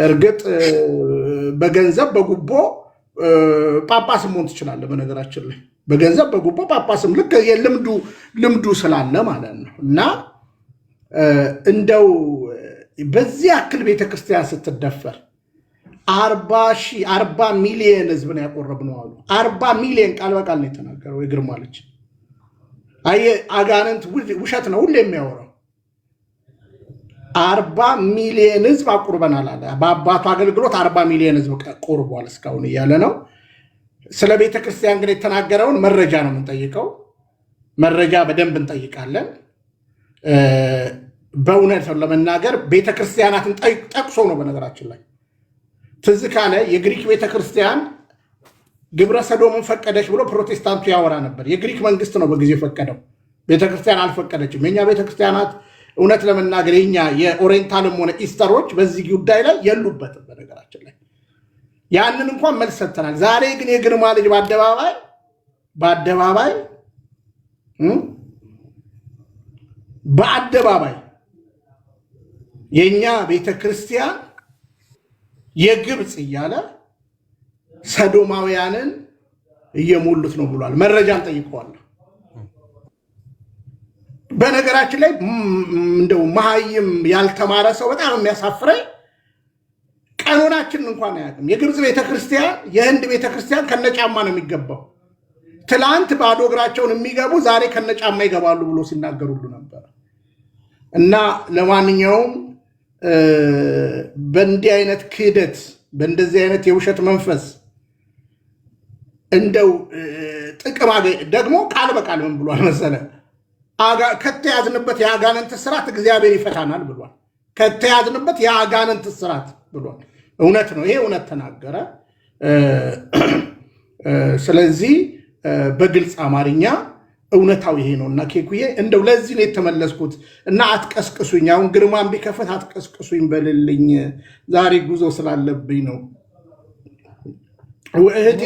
እርግጥ በገንዘብ በጉቦ ጳጳስ መሆን ትችላለህ። በነገራችን ላይ በገንዘብ በጉቦ ጳጳስም ልክ ልምዱ ስላለ ማለት ነው። እና እንደው በዚህ ያክል ቤተክርስቲያን ስትደፈር 40 ሚሊዮን ህዝብ ነው ያቆረብነው አሉ። 40 ሚሊዮን ቃል በቃል ነው የተናገረው የግርማ ልጅ። አየህ አጋንንት ውሸት ነው ሁሌ የሚያወራው። 40 ሚሊዮን ህዝብ አቁርበናል አለ። በአባቱ አገልግሎት 40 ሚሊዮን ህዝብ ቆርቧል እስካሁን እያለ ነው። ስለ ቤተክርስቲያን ግን የተናገረውን መረጃ ነው የምንጠይቀው። መረጃ በደንብ እንጠይቃለን። በእውነት ለመናገር ቤተክርስቲያናትን ጠቅሶ ነው። በነገራችን ላይ ትዝ ካለ የግሪክ ቤተክርስቲያን ግብረ ሰዶምን ፈቀደች ብሎ ፕሮቴስታንቱ ያወራ ነበር። የግሪክ መንግስት ነው በጊዜው የፈቀደው፣ ቤተክርስቲያን አልፈቀደችም። የኛ ቤተክርስቲያናት እውነት ለመናገር የኛ የኦሪየንታልም ሆነ ኢስተሮች በዚህ ጉዳይ ላይ የሉበትም። በነገራችን ላይ ያንን እንኳን መልስ ሰጥተናል። ዛሬ ግን የግርማ ልጅ በአደባባይ የኛ ቤተክርስቲያን የግብፅ እያለ ሰዶማውያንን እየሞሉት ነው ብሏል። መረጃን ጠይቀዋል። በነገራችን ላይ እንደው መሃይም ያልተማረ ሰው በጣም የሚያሳፍረኝ ቀኖናችን እንኳን አያውቅም። የግብፅ ቤተክርስቲያን የህንድ ቤተክርስቲያን ከነጫማ ነው የሚገባው። ትላንት ባዶ እግራቸውን የሚገቡ ዛሬ ከነጫማ ይገባሉ ብሎ ሲናገሩ ሁሉ ነበር። እና ለማንኛውም በእንዲህ አይነት ክህደት በእንደዚህ አይነት የውሸት መንፈስ እንደው ጥቅም ደግሞ ቃል በቃል ምን ብሏል መሰለ? ከተያዝንበት የአጋንንት ስራት እግዚአብሔር ይፈታናል ብሏል። ከተያዝንበት የአጋንንት ስራት ብሏል። እውነት ነው። ይሄ እውነት ተናገረ። ስለዚህ በግልጽ አማርኛ እውነታው ይሄ ነው። እና ኬኩዬ እንደው ለዚህ ነው የተመለስኩት። እና አትቀስቅሱኝ፣ አሁን ግርማን ቢከፈት አትቀስቅሱኝ በልልኝ፣ ዛሬ ጉዞ ስላለብኝ ነው። እህቴ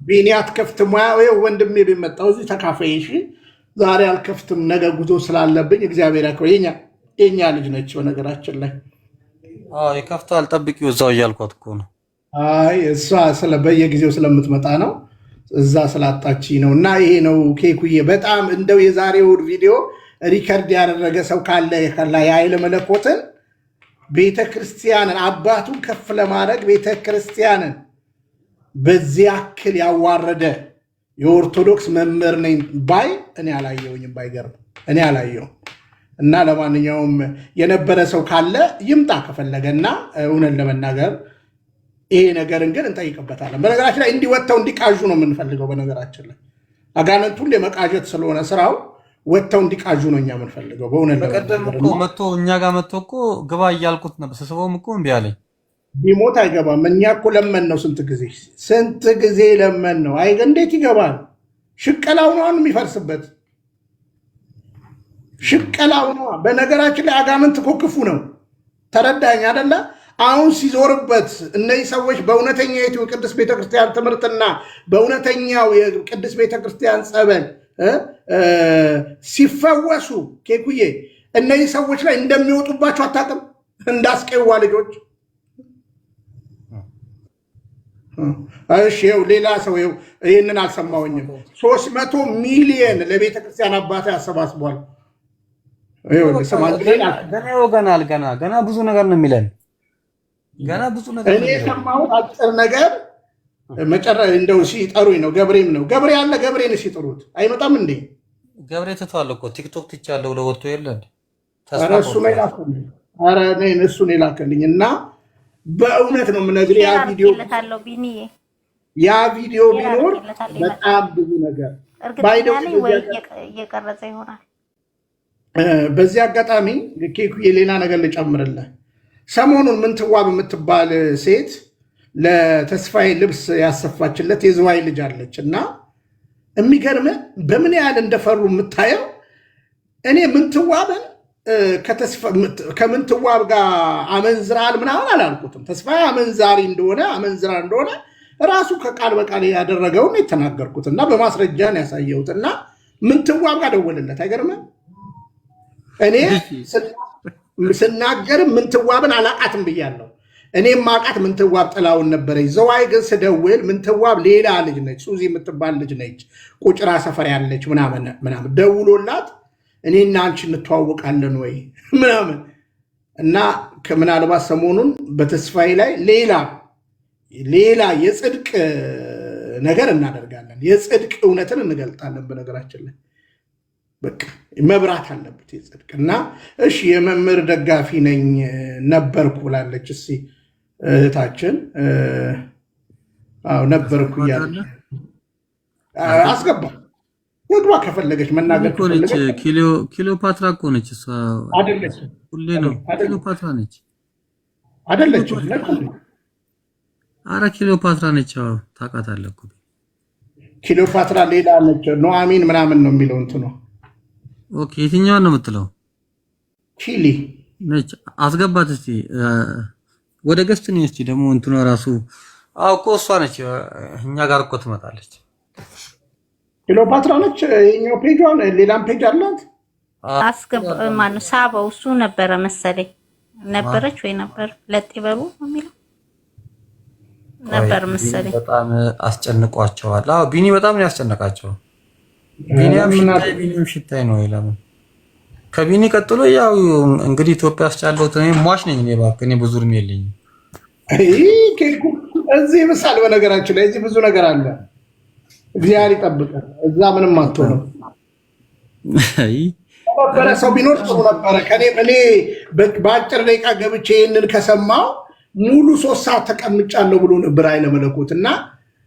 ቢኒ አትከፍትም ወይ? ወንድሜ ቢመጣው እዚህ ተካፈይሽ። ዛሬ አልከፍትም፣ ነገ ጉዞ ስላለብኝ እግዚአብሔር ያክብር። የኛ ልጅ ነች በነገራችን ላይ። ይከፍታል፣ ጠብቂው እዛው እያልኳት እኮ ነው። አይ እሷ በየጊዜው ስለምትመጣ ነው፣ እዛ ስላጣች ነው። እና ይሄ ነው ኬኩዬ። በጣም እንደው የዛሬው ቪዲዮ ሪከርድ ያደረገ ሰው ካለ የኃይለ መለኮትን ቤተክርስቲያንን አባቱን ከፍ ለማድረግ ቤተክርስቲያንን በዚህ ያክል ያዋረደ የኦርቶዶክስ መምህር ነኝ ባይ እኔ አላየውኝም። ባይገርም እኔ አላየውም። እና ለማንኛውም የነበረ ሰው ካለ ይምጣ ከፈለገና እውነት ለመናገር ይሄ ነገርን ግን እንጠይቅበታለን። በነገራችን ላይ እንዲወጥተው እንዲቃዡ ነው የምንፈልገው። በነገራችን ላይ አጋንንት ሁሌ መቃዠት ስለሆነ ስራው ወጥተው እንዲቃዡ ነው እኛ የምንፈልገው። በእውነት በቀደም እኮ መጥቶ እኛ ጋር መጥቶ እኮ ግባ እያልኩት ነበር። ስስበውም እኮ እምቢ አለኝ። ቢሞት አይገባም። እኛ እኮ ለመን ነው ስንት ጊዜ ለመን ነው። አይ እንዴት ይገባል? ሽቀላው ነው የሚፈርስበት፣ ሽቀላው ነው። በነገራችን ላይ አጋንንት እኮ ክፉ ነው። ተረዳኝ አይደለ? አሁን ሲዞርበት እነዚህ ሰዎች በእውነተኛ የቅድስት ቤተክርስቲያን ትምህርትና በእውነተኛው የቅድስት ቤተክርስቲያን ጸበል ሲፈወሱ ኬኩዬ እነዚህ ሰዎች ላይ እንደሚወጡባቸው አታውቅም? እንዳስቄዋ ልጆች። እሺ ይኸው ሌላ ሰው ይህንን አልሰማሁኝም። 300 ሚሊዮን ለቤተክርስቲያን አባታ ያሰባስቧል። ገና ብዙ ነገር ነው የሚለን። ገና ብዙ ነገር እኔ የሰማሁት አጭር ነገር እንደው ሲጠሩኝ ነው። ገብሬም ነው ገብሬ አለ። ገብሬን ሲጠሩት አይመጣም እንዴ? ገብሬ ትቷል እኮ ቲክቶክ ትቻለሁ ለወጥቶ የለ እንዴ? እሱን የላከልኝ እና በእውነት ነው የምነግርህ ያ ቪዲዮ ቢኖር በጣም ብዙ ነገር እየቀረጸ ይሆናል። በዚህ አጋጣሚ ኬኩ የሌላ ነገር ልጨምርልህ። ሰሞኑን ምንትዋብ የምትባል ሴት ለተስፋዬ ልብስ ያሰፋችለት የዝዋይ ልጅ አለች እና የሚገርም በምን ያህል እንደፈሩ የምታየው። እኔ ምንትዋብን ከምንትዋብ ጋር አመንዝራል ምናምን አላልኩትም። ተስፋዬ አመንዝራ እንደሆነ ራሱ ከቃል በቃል ያደረገውን የተናገርኩት እና በማስረጃን ያሳየሁት እና ምንትዋብ ጋር ደወልለት። አይገርምም? እኔ ስናገር ምንትዋብን አላቃትም ብያለሁ። እኔም ማቃት ምንትዋብ ጥላውን ነበረች። ዘዋይ ግን ስደውል ምንትዋብ ሌላ ልጅ ነች፣ ሱዚ የምትባል ልጅ ነች፣ ቁጭራ ሰፈር ያለች ምናምን ደውሎላት እኔና አንቺ እንተዋወቃለን ወይ ምናምን እና ከምናልባት ሰሞኑን በተስፋዬ ላይ ሌላ የጽድቅ ነገር እናደርጋለን። የጽድቅ እውነትን እንገልጣለን። በነገራችን ላይ በቃ መብራት አለበት የጽድቅ እና እሺ የመምህር ደጋፊ ነኝ ነበርኩ ብላለች። እስኪ እህታችን ነበርኩ እያለ አስገባ ወድዋ ከፈለገች መናገር ከፈለገች ኪሎፓትራ እኮ ነች እሷ አይደለች። ሁሌ ነው ኪሎፓትራ ነች አይደለች። አረ ኪሎፓትራ ነች። ታውቃታለህ እኮ ኪሎፓትራ ሌላ ነች። ኑአሚን ምናምን ነው የሚለው እንትኑ። ኦኬ የትኛዋን ነው የምትለው? ቺሊ ነች። አስገባት እስቲ ወደ ገስት ነው እስቲ ደግሞ እንትኑ ራሱ እኮ እሷ ነች። እኛ ጋር እኮ ትመጣለች። ክሊዮፓትራ ነች። የኛው ፔጇን ሌላም ፔጅ አላት። አስገባ ማነው ሳባው እሱ ነበረ መሰለኝ። ነበረች ወይ ነበር ለጥበቡ የሚለው ነበር መሰለኝ። በጣም አስጨንቋቸዋል። ቢኒ በጣም ነው ያስጨነቃቸው። ቢኒም ሽታይ ነው ይላምን ከቢኒ ቀጥሎ ያው እንግዲህ ኢትዮጵያ ውስጥ ያለው እኔ ሟች ነኝ። እኔ እባክህ እኔ ብዙ እድሜ የለኝም። እዚህ ምሳሌ በነገራችን ላይ እዚህ ብዙ ነገር አለ። እግዚአብሔር ይጠብቃል። እዛ ምንም አትሆንም። ነበረ ሰው ቢኖር ጥሩ ነበረ። እኔ በአጭር ደቂቃ ገብቼ ይህንን ከሰማው ሙሉ 3 ሰዓት ተቀምጫለሁ ብሎ ነበር ኃይለ መለኮት እና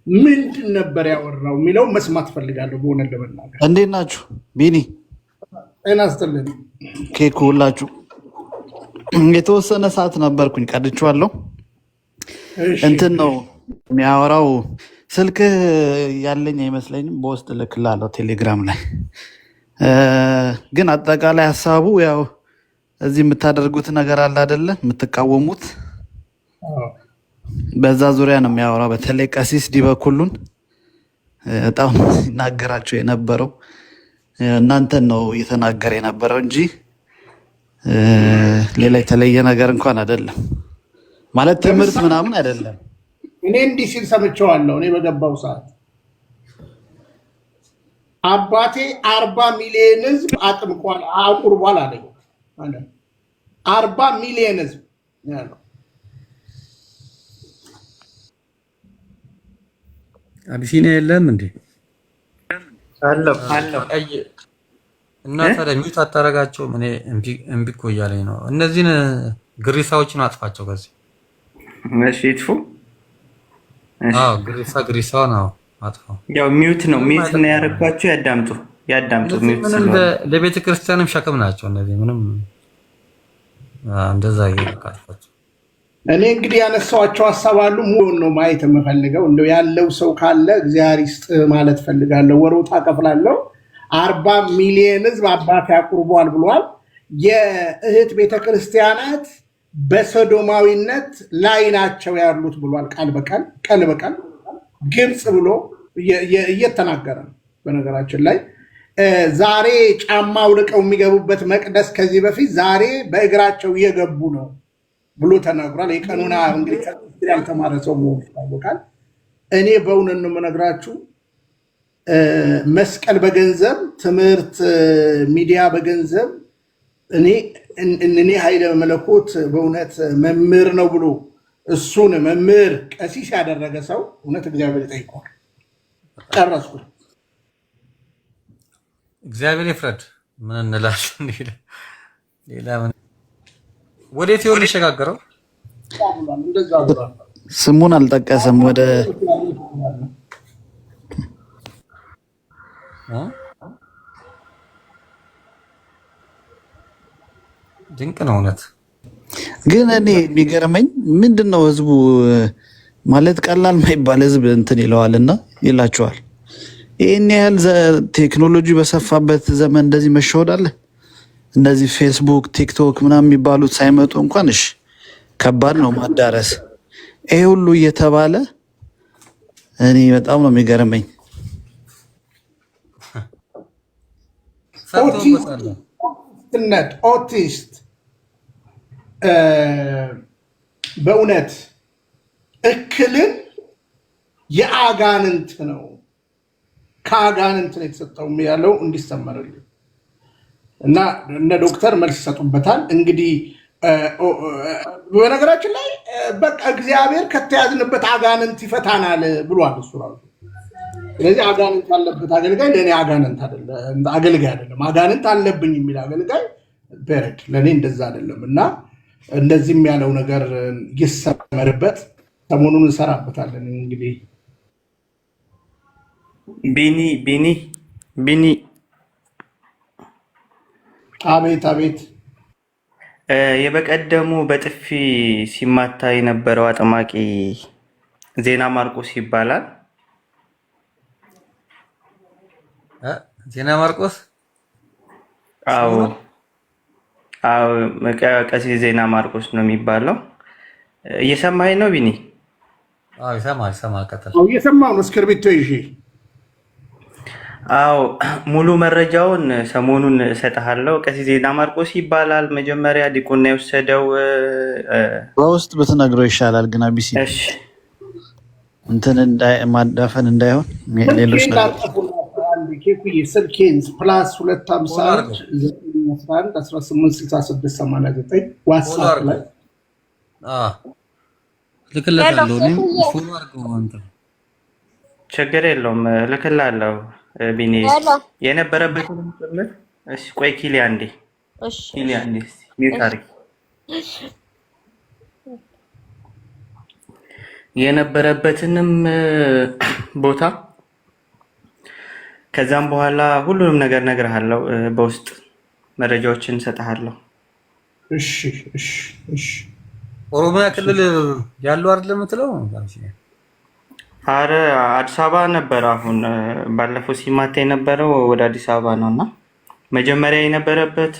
ምንድን ነበር ያወራው የሚለው መስማት ፈልጋለሁ። በሆነ ለመናገር እንዴት ናችሁ? ቢኒ ጤና ይስጥልኝ። ኬክ ሁላችሁ የተወሰነ ሰዓት ነበርኩኝ ቀድቼዋለሁ። እንትን ነው የሚያወራው። ስልክ ያለኝ አይመስለኝም። በውስጥ ልክላለሁ ቴሌግራም ላይ። ግን አጠቃላይ ሀሳቡ ያው እዚህ የምታደርጉት ነገር አለ አይደለ? የምትቃወሙት በዛ ዙሪያ ነው የሚያወራው። በተለይ ቀሲስ ዲበኩሉን በጣም ይናገራቸው የነበረው እናንተን ነው እየተናገረ የነበረው እንጂ ሌላ የተለየ ነገር እንኳን አይደለም። ማለት ትምህርት ምናምን አይደለም። እኔ እንዲህ ሲል ሰምቼዋለሁ። እኔ በገባው ሰዓት አባቴ 40 ሚሊዮን ህዝብ አጥምቋል አቁርቧል አለ። 40 ሚሊዮን ህዝብ ያለው አቢሲኒያ የለም እንዴ? አለ እና ታዲያ ሚውት አታረጋቸውም? እኔ እምቢ እኮ እያለኝ ነው። እነዚህን ግሪሳዎችን አጥፋቸው ከዚህ። እሺ ይጥፉ። ግሪሳው ነው አጥፋው። ያው ሚውት ነው ያደረኳቸው። ያዳምጡ ሚውት ነው። ለቤተ ክርስቲያንም ሸክም ናቸው እነዚህ። ምንም እንደዛ ይልካቸው። እኔ እንግዲህ ያነሳዋቸው ሀሳብ አሉ። ሙሉ ነው ማየት የምፈልገው። እንደው ያለው ሰው ካለ እግዚአብሔር ይስጥ ማለት ፈልጋለሁ። ወሮታ ከፍላለሁ። 40 ሚሊዮን ህዝብ አባቴ አቁርቧል ብሏል። የእህት ቤተክርስቲያናት በሶዶማዊነት ላይ ናቸው ያሉት ብሏል። ቃል በቃል ግልጽ ብሎ እየተናገረ ነው። በነገራችን ላይ ዛሬ ጫማ አውልቀው የሚገቡበት መቅደስ ከዚህ በፊት ዛሬ በእግራቸው እየገቡ ነው ብሎ ተናግሯል። የቀኑና እንግዲህ ያልተማረ ሰው መሆኑ ይታወቃል። እኔ በእውነት ነው የምነግራችሁ፣ መስቀል በገንዘብ ትምህርት ሚዲያ በገንዘብ እኔ ኃይለ መለኮት በእውነት መምህር ነው ብሎ እሱን መምህር ቀሲስ ያደረገ ሰው እውነት እግዚአብሔር ይጠይቀዋል። ጨረስኩ። እግዚአብሔር ይፍረድ። ምን እንላለን? ሌላ ምን ወዴት ይሆን ሊሸጋገረው? ስሙን አልጠቀሰም። ወደ ድንቅ ነው እውነት። ግን እኔ የሚገርመኝ ምንድነው ህዝቡ ማለት ቀላል ማይባል ህዝብ እንትን ይለዋልና ይላቸዋል። ይህን ያህል ቴክኖሎጂ በሰፋበት ዘመን እንደዚህ መሸወድ አለ? እነዚህ ፌስቡክ፣ ቲክቶክ ምናምን የሚባሉት ሳይመጡ እንኳን እሺ ከባድ ነው ማዳረስ። ይሄ ሁሉ እየተባለ እኔ በጣም ነው የሚገርመኝ። ኦቲስት በእውነት እክልን የአጋንንት ነው ከአጋንንት ነው የተሰጠው ያለው እንዲሰመርልን እና እነ ዶክተር መልስ ይሰጡበታል። እንግዲህ በነገራችን ላይ በቃ እግዚአብሔር ከተያዝንበት አጋንንት ይፈታናል ብሏል እሱ ራሱ። ስለዚህ አጋንንት ያለበት አገልጋይ ለእኔ አጋንንት አይደለም፣ አገልጋይ አይደለም። አጋንንት አለብኝ የሚል አገልጋይ በረድ ለእኔ እንደዛ አይደለም። እና እንደዚህም ያለው ነገር ይሰመርበት። ሰሞኑን እንሰራበታለን። እንግዲህ ቢኒ አቤት የበቀደሙ በጥፊ ሲማታ የነበረው አጥማቂ ዜና ማርቆስ ይባላል። ዜና ማርቆስ? አዎ ቀሲስ ዜና ማርቆስ ነው የሚባለው። እየሰማኸኝ ነው ቢኒ? አዎ ይሰማል። ቀጥል። እየሰማሁ ነው። እስክርቢቶ ይዤ። አዎ ሙሉ መረጃውን ሰሞኑን እሰጥሃለሁ። ቀሲስ ዜና ማርቆስ ይባላል። መጀመሪያ ዲቁና የወሰደው በውስጥ ብትነግረው ይሻላል። ግን አቢሲ እንትን ማዳፈን እንዳይሆን ሌሎች ነገር ስልኬን ፕላስ 251 186689 ዋትስአፕ ላይ ልክለታለሁ። ፎሎ አድርገው አንተ። ችግር የለውም ልክላለሁ። ቢኒ የነበረበትን ጭምር። እሺ ቆይ ኪሊ አንዴ ሚውት አድርጊ። የነበረበትንም ቦታ ከዛም በኋላ ሁሉንም ነገር እነግርሃለሁ። በውስጥ መረጃዎችን እሰጥሃለሁ። እሺ ኦሮሚያ ክልል ያለው አይደለም የምትለው? አረ አዲስ አበባ ነበር። አሁን ባለፈው ሲማታ የነበረው ወደ አዲስ አበባ ነው እና መጀመሪያ የነበረበት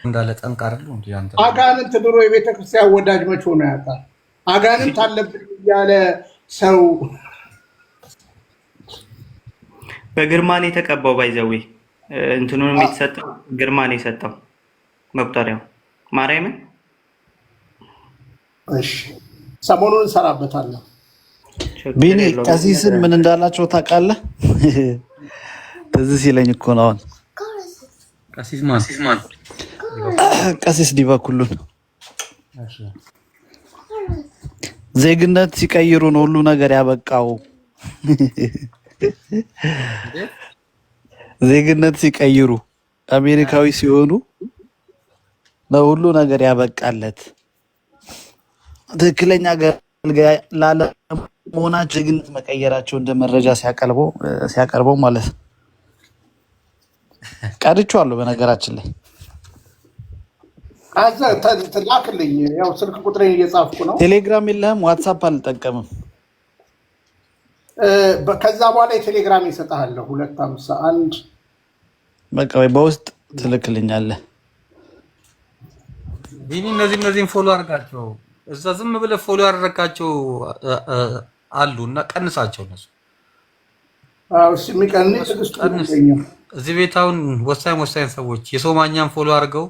እንዳለ ጠንካራ ነው እንዴ አንተ? አጋንንት ድሮ የቤተክርስቲያን ወዳጅ መቼ ሆነ ያውቃል? አጋንንት አለብኝ ያለ ሰው በግርማን የተቀባው ባይዘዌ እንትኑንም የተሰጠው ግርማን የሰጠው መቁጠሪያው ማርያምን። እሺ ሰሞኑን እንሰራበታለን። ቢኒ ቀሲስን ምን እንዳላቸው ታውቃለህ? ትዝ ሲለኝ እኮ ነው አሁን ቀሲስ ማን? ቀሲስ ዲባኩሉን ዜግነት ሲቀይሩ ነው ሁሉ ነገር ያበቃው። ዜግነት ሲቀይሩ አሜሪካዊ ሲሆኑ ነው ሁሉ ነገር ያበቃለት። ትክክለኛ አገልጋይ ላለመሆናቸው ዜግነት መቀየራቸው እንደ መረጃ ሲያቀርበው ማለት ነው። ቀርቼዋለሁ በነገራችን ላይ ላክልኝ። ያው ስልክ ቁጥሬን እየጻፍኩ ነው። ቴሌግራም የለህም? ዋትሳፕ አልጠቀምም። ከዛ በኋላ የቴሌግራም ይሰጥሃለሁ። 251 በቃ ወይ በውስጥ ትልክልኛለህ። ቢኒ እነዚህን ፎሎ አድርጋቸው። እዛ ዝም ብለህ ፎሎ ያደረጋቸው አሉ እና ቀንሳቸው። እነሱ እዚህ ቤት አሁን ወሳኝ ሰዎች የሶማኛን ፎሎ አድርገው፣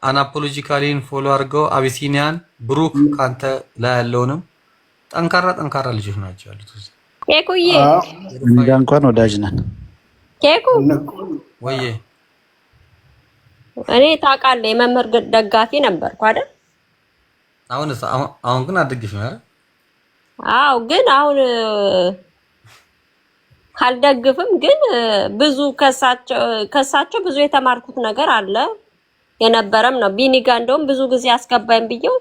አናፖሎጂካሊን ፎሎ አድርገው፣ አቢሲኒያን ብሩክ ካንተ ላይ ያለውንም ጠንካራ ልጆች ናቸው ያሉት። ኬኩዬ እንዳ እንኳን ወዳጅ ነን። ኬኩ ወይዬ እኔ ታውቃለህ የመምህር ደጋፊ ነበርኩ አይደል? አሁን ግን አድርግሽ ነው አይደል? አዎ ግን አሁን ካልደግፍም ግን ብዙ ከሳቸው ብዙ የተማርኩት ነገር አለ የነበረም ነው። ቢኒ ጋር እንደውም ብዙ ጊዜ አስገባኝ ብየው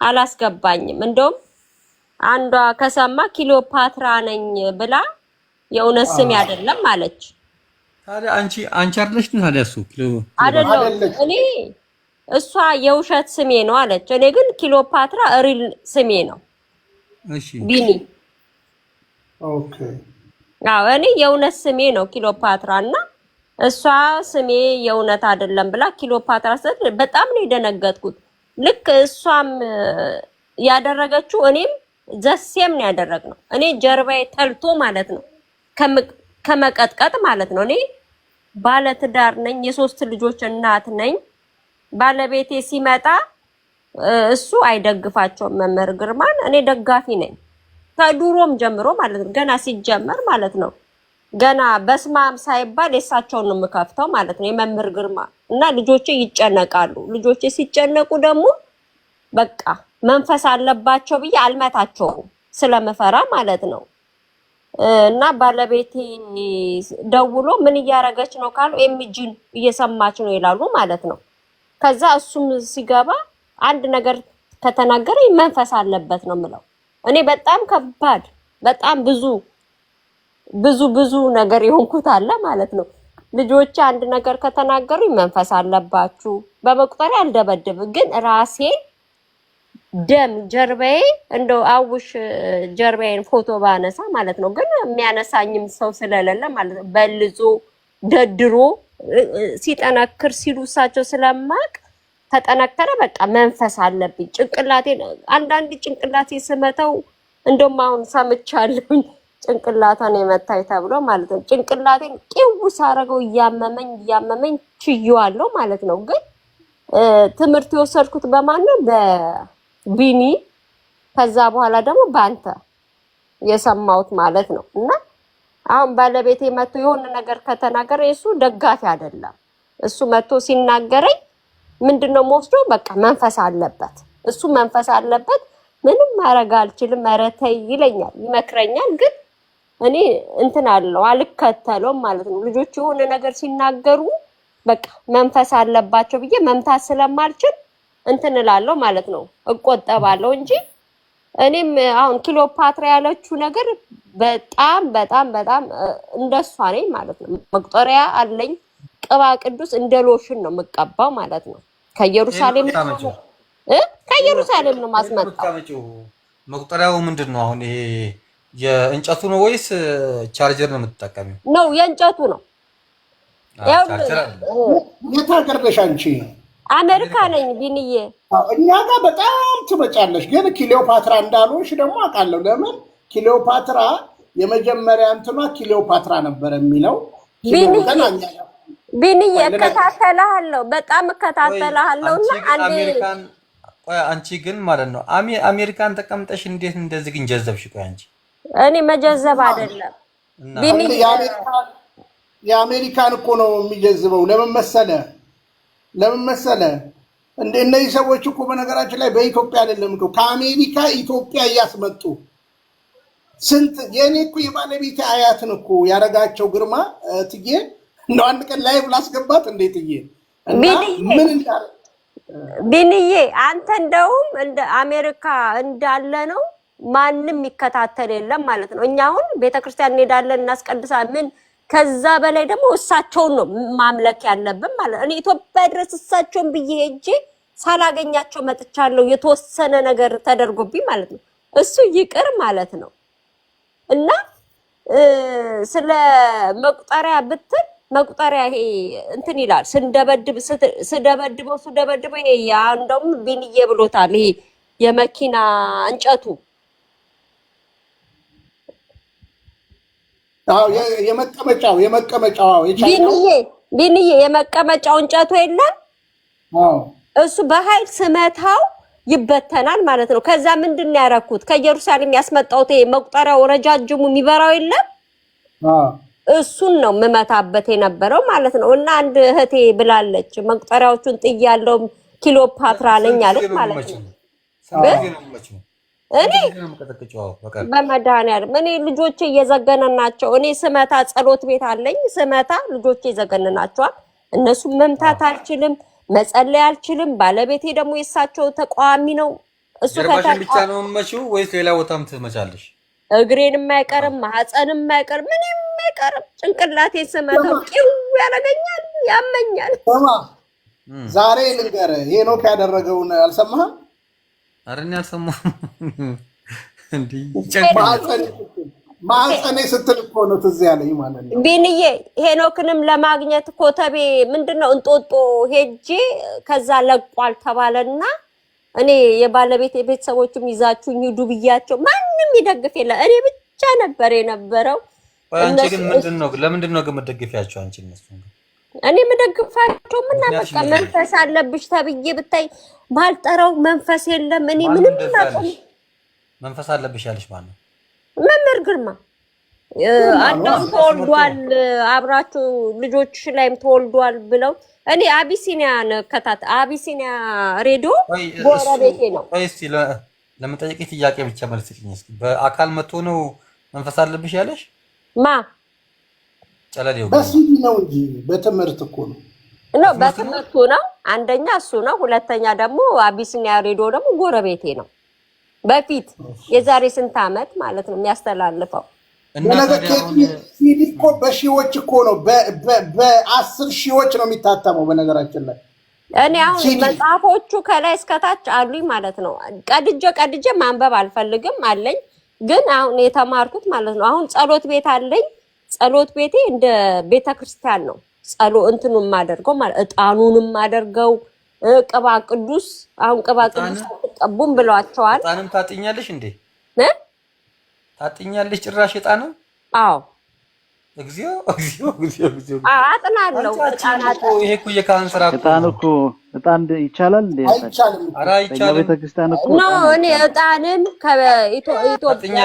አላስገባኝም። እንደውም አንዷ ከሰማ ኪሎፓትራ ነኝ ብላ የእውነት ስም አይደለም አለች። ታዲያ አንቺ አይደለሽ ነው? ታዲያ እሱ አይደለም እኔ እሷ የውሸት ስሜ ነው አለች። እኔ ግን ኪሎፓትራ ሪል ስሜ ነው። እሺ ቢኒ ኦኬ። አዎ እኔ የእውነት ስሜ ነው ኪሎፓትራ እና እሷ ስሜ የእውነት አይደለም ብላ ኪሎፓትራ ስትል በጣም ነው የደነገጥኩት። ልክ እሷም ያደረገችው እኔም ዘሴም ነው ያደረግነው። እኔ ጀርባዬ ተልቶ ማለት ነው ከመቀጥቀጥ ማለት ነው። እኔ ባለትዳር ነኝ፣ የ3 ልጆች እናት ነኝ። ባለቤቴ ሲመጣ እሱ አይደግፋቸውም መምህር ግርማን። እኔ ደጋፊ ነኝ ከዱሮም ጀምሮ ማለት ነው። ገና ሲጀመር ማለት ነው ገና በስማም ሳይባል የሳቸውን ነው የምከፍተው ማለት ነው የመምህር ግርማ እና ልጆቼ ይጨነቃሉ። ልጆቼ ሲጨነቁ ደግሞ በቃ መንፈስ አለባቸው ብዬ አልመታቸውም ስለምፈራ ማለት ነው። እና ባለቤቴ ደውሎ ምን እያረገች ነው ካሉ ኤምጂን እየሰማች ነው ይላሉ ማለት ነው። ከዛ እሱም ሲገባ አንድ ነገር ከተናገረ መንፈስ አለበት ነው የምለው። እኔ በጣም ከባድ በጣም ብዙ ነገር የሆንኩት አለ ማለት ነው። ልጆች አንድ ነገር ከተናገሩ መንፈስ አለባችሁ። በመቁጠሪያ አልደበድብም፣ ግን ራሴ ደም ጀርባዬ እንደው አውሽ ጀርባዬን ፎቶ ባነሳ ማለት ነው። ግን የሚያነሳኝም ሰው ስለሌለ ማለት ነው። በልዞ ደድሮ ሲጠነክር ሲሉ እሳቸው ስለማቅ ተጠነከረ። በቃ መንፈስ አለብኝ። ጭንቅላቴን አንዳንድ ጭንቅላቴ ስመተው እንደውም አሁን ሰምቻለሁ ጭንቅላቷን የመታኝ ተብሎ ማለት ነው። ጭንቅላቴን ቂው ሳረገው እያመመኝ ችዬዋለሁ ማለት ነው። ግን ትምህርት የወሰድኩት በማን ነው? በቢኒ ከዛ በኋላ ደግሞ በአንተ የሰማሁት ማለት ነው። እና አሁን ባለቤቴ መጥቶ የሆነ ነገር ከተናገረ እሱ ደጋፊ አይደለም። እሱ መጥቶ ሲናገረኝ ምንድነው የምወስደው? በቃ መንፈስ አለበት፣ እሱ መንፈስ አለበት፣ ምንም ማድረግ አልችልም፣ ኧረ ተይ ይለኛል፣ ይመክረኛል። ግን እኔ እንትን አለው አልከተለውም ማለት ነው። ልጆች የሆነ ነገር ሲናገሩ በቃ መንፈስ አለባቸው ብዬ መምታት ስለማልችል እንትን እላለሁ ማለት ነው፣ እቆጠባለሁ እንጂ እኔም አሁን ክሊዮፓትራ ያለችው ነገር በጣም እንደሷ ነኝ ማለት ነው። መቁጠሪያ አለኝ፣ ቅባ ቅዱስ እንደ ሎሽን ነው የምቀባው ማለት ነው። ከኢየሩሳሌም ነው ማስመጣው። መቁጠሪያው ምንድን ነው አሁን? ይሄ የእንጨቱ ነው ወይስ ቻርጀር ነው የምትጠቀሚው? ነው የእንጨቱ ነው። ያው የት ሀገር ነሽ አንቺ? አሜሪካ ነኝ ቢንዬ። እኛ ጋር በጣም ትመጫለሽ፣ ግን ክሊዮፓትራ እንዳልሆንሽ ደግሞ አውቃለሁ። ለምን ክሊዮፓትራ የመጀመሪያ እንትኗ ክሊዮፓትራ ነበር የሚለው ቢንዬ እከታተልሃለሁ፣ በጣም እከታተልሃለሁ። እና አንቺ ግን ማለት ነው አሜሪካን ተቀምጠሽ እንዴት እንደዚህ ግን ጀዘብሽ? ቆይ አንቺ እኔ መጀዘብ አይደለም ቢንዬ፣ የአሜሪካን እኮ ነው የሚጀዝበው። ለምን መሰለ እንደ እነዚህ ሰዎች እኮ በነገራችን ላይ በኢትዮጵያ አይደለም እኮ ከአሜሪካ ኢትዮጵያ እያስመጡ ስንት የኔ እኮ የባለቤት አያትን እኮ ያረጋቸው ግርማ ትዬ እንደው አንድ ቀን ላይቭ ላስገባት እንዴት ትዬ ምን እንዳለ ቢንዬ፣ አንተ እንደውም እንደ አሜሪካ እንዳለ ነው ማንም ይከታተል የለም ማለት ነው። እኛ አሁን ቤተክርስቲያን እንሄዳለን እናስቀድሳለን። ምን ከዛ በላይ ደግሞ እሳቸውን ነው ማምለክ ያለብን ማለት ነው። እኔ ኢትዮጵያ ድረስ እሳቸውን ብዬ ሄጄ ሳላገኛቸው መጥቻለሁ። የተወሰነ ነገር ተደርጎብኝ ማለት ነው። እሱ ይቅር ማለት ነው። እና ስለ መቁጠሪያ ብትል መቁጠሪያ ይሄ እንትን ይላል። ስደበድበው ይሄ ያ እንደውም ቢንዬ ብሎታል። ይሄ የመኪና እንጨቱ የመቀመጫው ቢንዬ የመቀመጫው እንጨቱ የለም እሱ በኃይል ስመታው ይበተናል ማለት ነው። ከዛ ምንድን ነው ያደረኩት? ከኢየሩሳሌም ያስመጣሁት መቁጠሪያው ረጃጅሙ የሚበራው የለም እሱን ነው የምመታበት የነበረው ማለት ነው። እና አንድ እህቴ ብላለች መቁጠሪያዎቹን ጥያለሁ ክሊዮፓትራ ነኝ አለች ማለት ነው። እኔ በመድኃኒዓለም እኔ ልጆቼ እየዘገነናቸው እኔ ስመታ ጸሎት ቤት አለኝ ስመታ ልጆቼ ይዘገነናቸዋል። እነሱ መምታት አልችልም፣ መጸለይ አልችልም። ባለቤቴ ደግሞ የሳቸው ተቃዋሚ ነው። እሱ ብቻ ነው የምመጪው ወይስ ሌላ ቦታም ትመጫለሽ? እግሬንም አይቀርም ማህፀንም አይቀርም ምንም አይቀርም። ጭንቅላቴን ስመታው ቂው ያደርገኛል፣ ያመኛል። ዛሬ ልንገርህ ሄኖክ ያደረገውን አልሰማህም? ኧረ እኔ አልሰማሁም። ማህፀኔ ስትል እኮ ነው ትዝ ያለኝ ማለት ነው። ቢንዬ ሄኖክንም ለማግኘት ኮተቤ ምንድነው እንጦጦ ሄጄ ከዛ ለቋል ተባለና እኔ የባለቤት የቤተሰቦችም ይዛችሁኝ ሂዱ ብያቸው ማንም ይደግፍ የለ እኔ ብቻ ነበር የነበረው። አንቺ ግን ምንድነው ለምንድነው ግን መደግፊያቸው አንቺ? እነሱ እኔ የምደግፋቸው ምን በቃ መንፈስ አለብሽ ተብዬ ብታይ ባልጠራው መንፈስ የለም። እኔ ምንም ማቆም መንፈስ አለብሽ ያለሽ ማን ነው? መምህር ግርማ አንተም ተወልዷል አብራችሁ ልጆች ላይም ተወልዷል ብለው እኔ አቢሲኒያ ነከታት አቢሲኒያ ሬዲዮ ጎረቤቴ ነው። እስቲ ለምጠይቅሽ ጥያቄ ብቻ መልስልኝ እስኪ። በአካል መጥቶ ነው መንፈስ አለብሽ ያለሽ? ማ ጨለሌው በሲዲ ነው እንጂ በትምህርት እኮ ነው። በትምህርቱ ነው። አንደኛ እሱ ነው። ሁለተኛ ደግሞ አቢሲኒያ ሬዲዮ ደግሞ ጎረቤቴ ነው። በፊት የዛሬ ስንት ዓመት ማለት ነው የሚያስተላልፈው። ሲዲ እኮ በሺዎች እኮ ነው፣ በ10 ሺዎች ነው የሚታተመው። በነገራችን ላይ እኔ አሁን መጽሐፎቹ ከላይ እስከታች አሉኝ ማለት ነው። ቀድጄ ማንበብ አልፈልግም አለኝ፣ ግን አሁን የተማርኩት ማለት ነው። አሁን ጸሎት ቤት አለኝ። ጸሎት ቤቴ እንደ ቤተክርስቲያን ነው። እንትኑን ማደርገው ማለት እጣኑንም ማደርገው ቅባ ቅዱስ። አሁን ቅባ ቅዱስ ተቀቡም ብለዋቸዋል። እጣንም ታጥኛለሽ እንዴ? ታጥኛለሽ ጭራሽ እጣን? አዎ እግዚኦ አጥናለሁ። ይሄ እኮ የካህን ስራ እኮ እጣን ይቻላል እንዴ? አይቻልም። ኧረ አይቻልም። ቤተክርስቲያን እኮ ነው። እኔ እጣንን ከኢትዮጵያ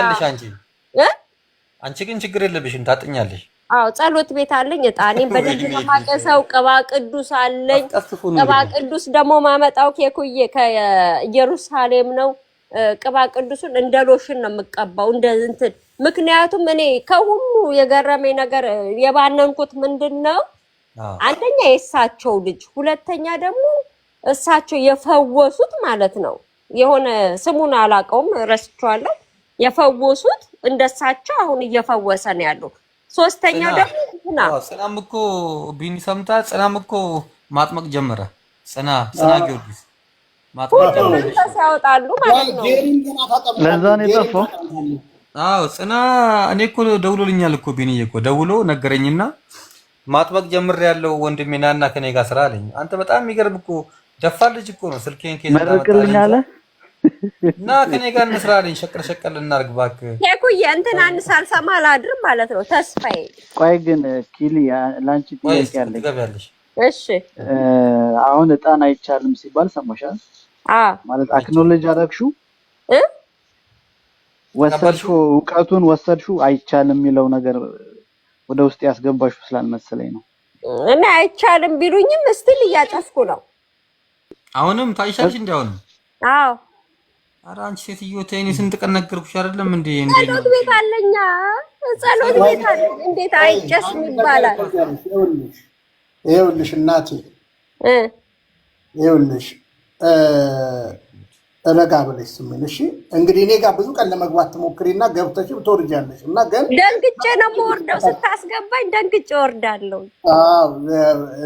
አንቺ ግን ችግር የለብሽም ታጥኛለሽ። አዎ ጸሎት ቤት አለኝ። እጣኔን በደንብ ማቀሰው ቅባ ቅዱስ አለኝ። ቅባ ቅዱስ ደግሞ ማመጣው ኬኩዬ ከኢየሩሳሌም ነው። ቅባ ቅዱስን እንደ ሎሽን ነው የምቀባው እንደ እንትን። ምክንያቱም እኔ ከሁሉ የገረመኝ ነገር የባነንኩት ምንድነው፣ አንደኛ የእሳቸው ልጅ፣ ሁለተኛ ደግሞ እሳቸው የፈወሱት ማለት ነው። የሆነ ስሙን አላውቀውም ረስቼዋለሁ። የፈወሱት እንደሳቸው አሁን እየፈወሰ ነው ያለው። ሶስተኛ ደግሞ ጽናም እኮ ቢኒ ሰምታ ጽናም እኮ ማጥመቅ ጀመረ። ጽና ጊዮርጊስ ማጥመቅ ጀመረ። ያወጣሉ ማለት ነው። ለዛ ነው የጠፋው። አዎ ጽና እኔ እኮ ደውሎልኛል እኮ ቢኒዬ እኮ ደውሎ ነገረኝና ማጥመቅ ጀምር ያለው ወንድሜ ናና ከኔ ጋር ስራ አለኝ። አንተ በጣም የሚገርም እኮ ደፋር ልጅ እኮ ነው። ስልኬን ከዛ መርቅልኛለ እና ከኔ ጋር እንስራ አለኝ። ሸቀል እናርግ እባክህ ኬኩዬ እንትን ሳልሰማ አላድርም ማለት ነው ተስፋዬ። ቆይ ግን ኪሊ ላንቺ ጥያቄ አለኝ። ትገቢያለሽ? እሺ አሁን እጣን አይቻልም ሲባል ሰማሻል? ማለት አክኖሎጂ አደረግሽው ወሰድሽው፣ እውቀቱን ወሰድሽው፣ አይቻልም የሚለው ነገር ወደ ውስጥ ያስገባሽው ስላልመሰለኝ ነው። እና አይቻልም ቢሉኝም እስቲል እያጨፍኩ ነው። አሁንም ታይሻልሽ እንዴ? አዎ ኧረ አንቺ ሴትዮ ተይኝ፣ ስንት ቀን ነገርኩሽ አይደለም እንዴ? ጸሎት ቤት አለኛ፣ ጸሎት ቤት አለኝ። እንዴት አይጨስም ይባላል? ይኸውልሽ እናቴ፣ ይኸውልሽ ረጋ ብለሽ ስሜን። እሺ እንግዲህ እኔ ጋር ብዙ ቀን ለመግባት ትሞክሪና ገብተሽም ትወርጃለሽ። እና ግን ደንግጬ ነው የምወርደው። ስታስገባኝ ደንግጬ ወርዳለሁ።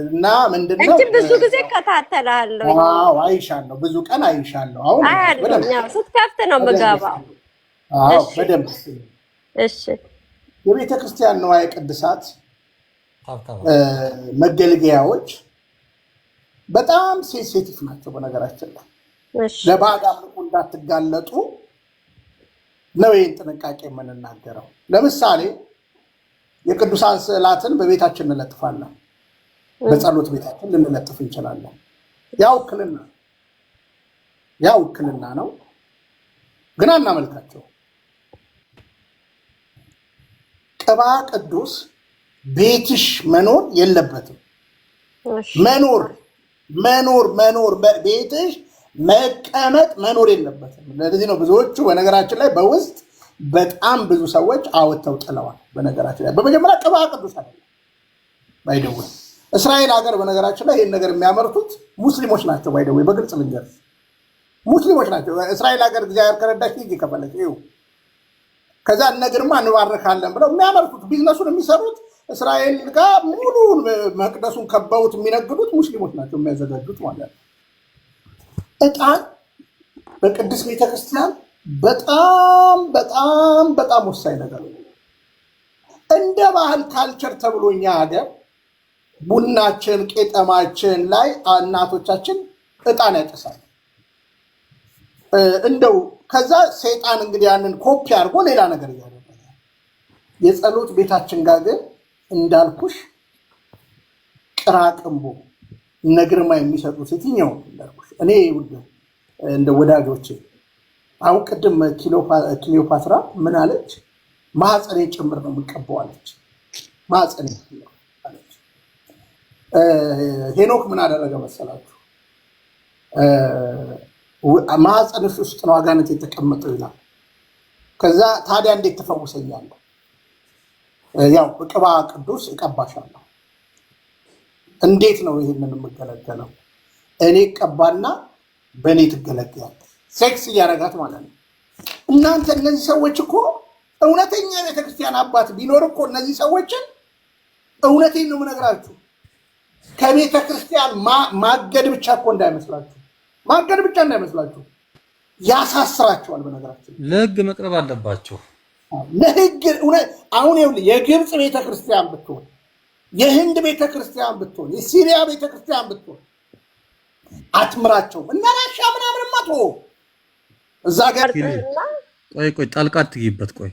እና ምንድነው እንጂ ብዙ ጊዜ እከታተላለሁ። አይሻለሁ፣ ብዙ ቀን አይሻለሁ። አሁን አያለሁ፣ ስትከፍት ነው የምገባው። በደንብ እሺ። የቤተ ክርስቲያን ንዋየ ቅድሳት መገልገያዎች በጣም ሴንሲቲቭ ናቸው። በነገራችን ላይ ለባዕድ አምልኮ እንዳትጋለጡ ነው ይህን ጥንቃቄ የምንናገረው። ለምሳሌ የቅዱሳን ስዕላትን በቤታችን እንለጥፋለን፣ በጸሎት ቤታችን ልንለጥፍ እንችላለን። ያ ውክልና ነው፣ ግን አናመልካቸው። ቅባ ቅዱስ ቤትሽ መኖር የለበትም። መኖር ቤትሽ መቀመጥ መኖር የለበትም። ለዚህ ነው ብዙዎቹ በነገራችን ላይ በውስጥ በጣም ብዙ ሰዎች አወጥተው ጥለዋል። በነገራችን ላይ በመጀመሪያ ቅባ ቅዱስ አይደለም ባይደው እስራኤል ሀገር በነገራችን ላይ ይህን ነገር የሚያመርቱት ሙስሊሞች ናቸው። ባይደው በግልጽ ልንገር ሙስሊሞች ናቸው። እስራኤል ሀገር እግዚአብሔር ከረዳሽ ሂጂ ከፈለግሽ ይኸው ከዛ ነገርማ እንባረካለን ብለው የሚያመርቱት ቢዝነሱን የሚሰሩት እስራኤል ጋር ሙሉን መቅደሱን ከበውት የሚነግዱት ሙስሊሞች ናቸው የሚያዘጋጁት ማለት ነው። እጣን በቅድስት ቤተክርስቲያን በጣም በጣም በጣም ወሳኝ ነገር ነው። እንደ ባህል ካልቸር ተብሎ እኛ ሀገር ቡናችን ቄጠማችን ላይ እናቶቻችን እጣን ያጨሳል። እንደው ከዛ ሰይጣን እንግዲህ ያንን ኮፒ አድርጎ ሌላ ነገር እያደረገ የጸሎት ቤታችን ጋር ግን እንዳልኩሽ ቅራቅንቦ ነግርማ የሚሰጡት የትኛው እንዳልኩሽ እኔ እንደ ወዳጆቼ አሁን ቅድም ክሊዮፓትራ ምን አለች? ማህፀኔ ጭምር ነው የምቀባዋለች። ማህፀኔ አለች። ሄኖክ ምን አደረገ መሰላችሁ? ማህፀንሽ ውስጥ ነው አጋንንት የተቀመጠው ይላል። ከዛ ታዲያ እንዴት ትፈውሰኛለህ? ያው ቅባ ቅዱስ እቀባሻለሁ። እንዴት ነው ይህንን የምገለገለው? እኔ ቀባና በእኔ ትገለገያለህ። ሴክስ እያረጋት ማለት ነው። እናንተ እነዚህ ሰዎች እኮ እውነተኛ ቤተክርስቲያን አባት ቢኖር እኮ እነዚህ ሰዎችን እውነቴን ነው የምነግራችሁ ከቤተክርስቲያን ማገድ ብቻ እኮ እንዳይመስላችሁ፣ ማገድ ብቻ እንዳይመስላችሁ ያሳስራቸዋል። በነገራችን ለህግ መቅረብ አለባቸው። ለህግ አሁን ይኸውልህ የግብፅ ቤተክርስቲያን ብትሆን፣ የህንድ ቤተክርስቲያን ብትሆን፣ የሲሪያ ቤተክርስቲያን ብትሆን አትምራቸው እና ራሻ ምናምን ማቶ እዛ ጋር ቆይ ጣልቃ ትይበት። ቆይ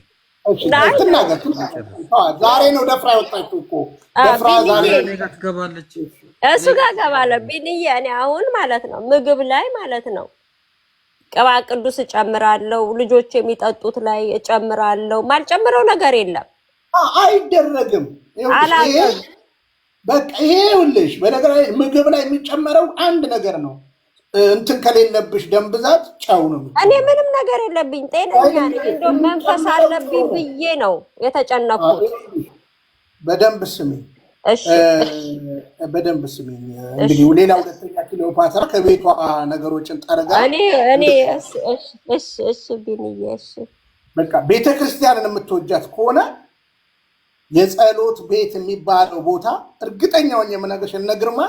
ዛሬ ነው ደፍራ ያወጣችው እኮ ደፍራ ዛሬ ጋር ትገባለች። እሱ ጋር ገባለ ቢንዬ እኔ አሁን ማለት ነው ምግብ ላይ ማለት ነው ቅባ ቅዱስ እጨምራለሁ፣ ልጆች የሚጠጡት ላይ እጨምራለሁ። ማልጨምረው ነገር የለም። አይደረግም። በቃ ይሄውልሽ በነገር ላይ ምግብ ላይ የሚጨመረው አንድ ነገር ነው። እንትን ከሌለብሽ ደም ብዛት ጨው ነው። እኔ ምንም ነገር የለብኝ፣ ጤነኛ ነኝ። እንደው መንፈስ አለብኝ ብዬ ነው የተጨነኩት። በደንብ ስሚ፣ እሺ በደንብ ስሚ። እንግዲህ ሌላ ሁለተኛ ክሊዮፓትራ ከቤቷ ነገሮችን ጠርጋ እኔ እሺ ቢንዬ እሺ በቃ ቤተክርስቲያንን የምትወጃት ከሆነ የጸሎት ቤት የሚባለው ቦታ እርግጠኛውን የምነግርሽ እነ ግርማ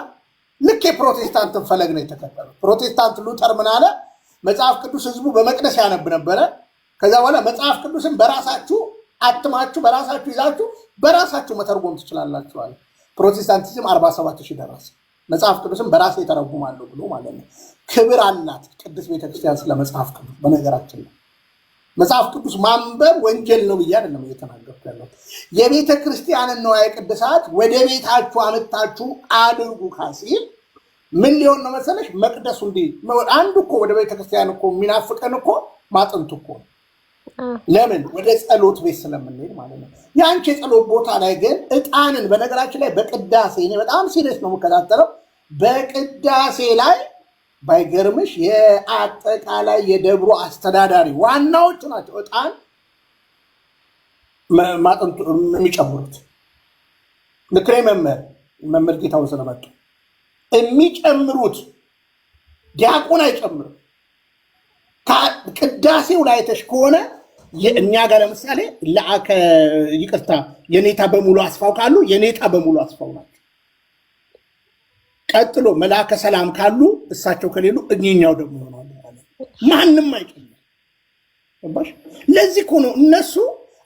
ልክ የፕሮቴስታንትን ፈለግ ነው የተከተለው። ፕሮቴስታንት ሉተር ምን አለ? መጽሐፍ ቅዱስ ህዝቡ በመቅደስ ያነብ ነበረ። ከዛ በኋላ መጽሐፍ ቅዱስን በራሳችሁ አትማችሁ በራሳችሁ ይዛችሁ በራሳችሁ መተርጎም ትችላላችሁ አለ። ፕሮቴስታንቲዝም 47,000 ደረሰ። መጽሐፍ ቅዱስን በራሴ ተረጉማለሁ ብሎ ማለት ነው። ክብር አላት ቅዱስ ቤተክርስቲያን ስለ መጽሐፍ ቅዱስ። በነገራችን ነው መጽሐፍ ቅዱስ ማንበብ ወንጀል ነው ብዬ አይደለም እየተናገርኩ ያለው። የቤተ ክርስቲያንን ንዋየ ቅድሳት ወደ ቤታችሁ አመጣችሁ አድርጉ ካሲል ምን ሊሆን ነው መሰለሽ? መቅደሱ እንዲህ አንዱ እኮ ወደ ቤተ ክርስቲያን እኮ የሚናፍቀን እኮ ማጥንት እኮ ለምን ወደ ጸሎት ቤት ስለምንሄድ ማለት ነው። ያንቺ የጸሎት ቦታ ላይ ግን ዕጣንን በነገራችን ላይ በቅዳሴ እኔ በጣም ሲሪየስ ነው የምከታተለው። በቅዳሴ ላይ ባይገርምሽ የአጠቃላይ የደብሩ አስተዳዳሪ ዋናዎቹ ናቸው ዕጣን ማጥንቱ የሚጨምሩት። ምክሬ መምህር ጌታውን ስለመጡ የሚጨምሩት ዲያቆን አይጨምርም። ቅዳሴው ላይ ተሽ ከሆነ እኛ ጋር ለምሳሌ ይቅርታ የኔታ በሙሉ አስፋው ካሉ የኔታ በሙሉ አስፋው ናቸው። ቀጥሎ መልአከ ሰላም ካሉ እሳቸው ከሌሉ እኛው ደግሞ ይሆናሉ። ማንም አይቀርም። ለዚህ እኮ ነው እነሱ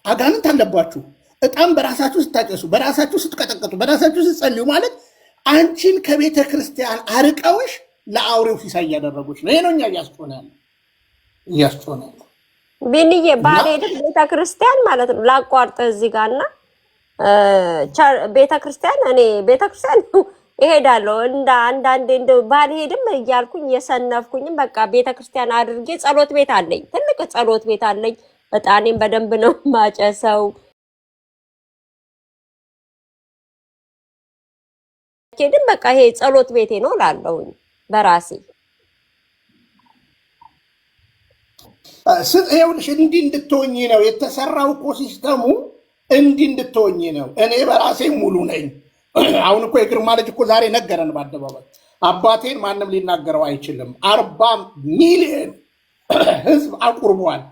አጋንንት አለባችሁ ዕጣን በራሳችሁ ስታጨሱ፣ በራሳችሁ ስትቀጠቀጡ፣ በራሳችሁ ስትጸልዩ ማለት አንቺን ከቤተ ክርስቲያን አርቀውሽ ለአውሬው ሲሳይ እያደረጉች ነው። ይሄ ነው እኛ እያስጮነ ያለ ቢንዬ ባልሄድም ቤተክርስቲያን ማለት ነው። ላቋርጥ እዚህ ጋርና ቤተክርስቲያን እኔ ቤተክርስቲያን እሄዳለሁ እንደ አንዳንዴ እንደው ባልሄድም እያልኩኝ የሰነፍኩኝም በቃ ቤተክርስቲያን አድርጌ ጸሎት ቤት አለኝ፣ ትልቅ ጸሎት ቤት አለኝ። ዕጣኔም በደንብ ነው ማጨሰው። ከሄድም በቃ ይሄ ጸሎት ቤቴ ነው እላለሁኝ በራሴ። ይኸውልሽ እንዲህ እንድትሆኚ ነው የተሰራው እኮ ሲስተሙ፣ እንዲህ እንድትሆኚ ነው። እኔ በራሴ ሙሉ ነኝ። አሁን እኮ የግርማ ልጅ እኮ ዛሬ ነገረን በአደባባይ አባቴን ማንም ሊናገረው አይችልም። 40 ሚሊዮን ህዝብ አቁርቧል።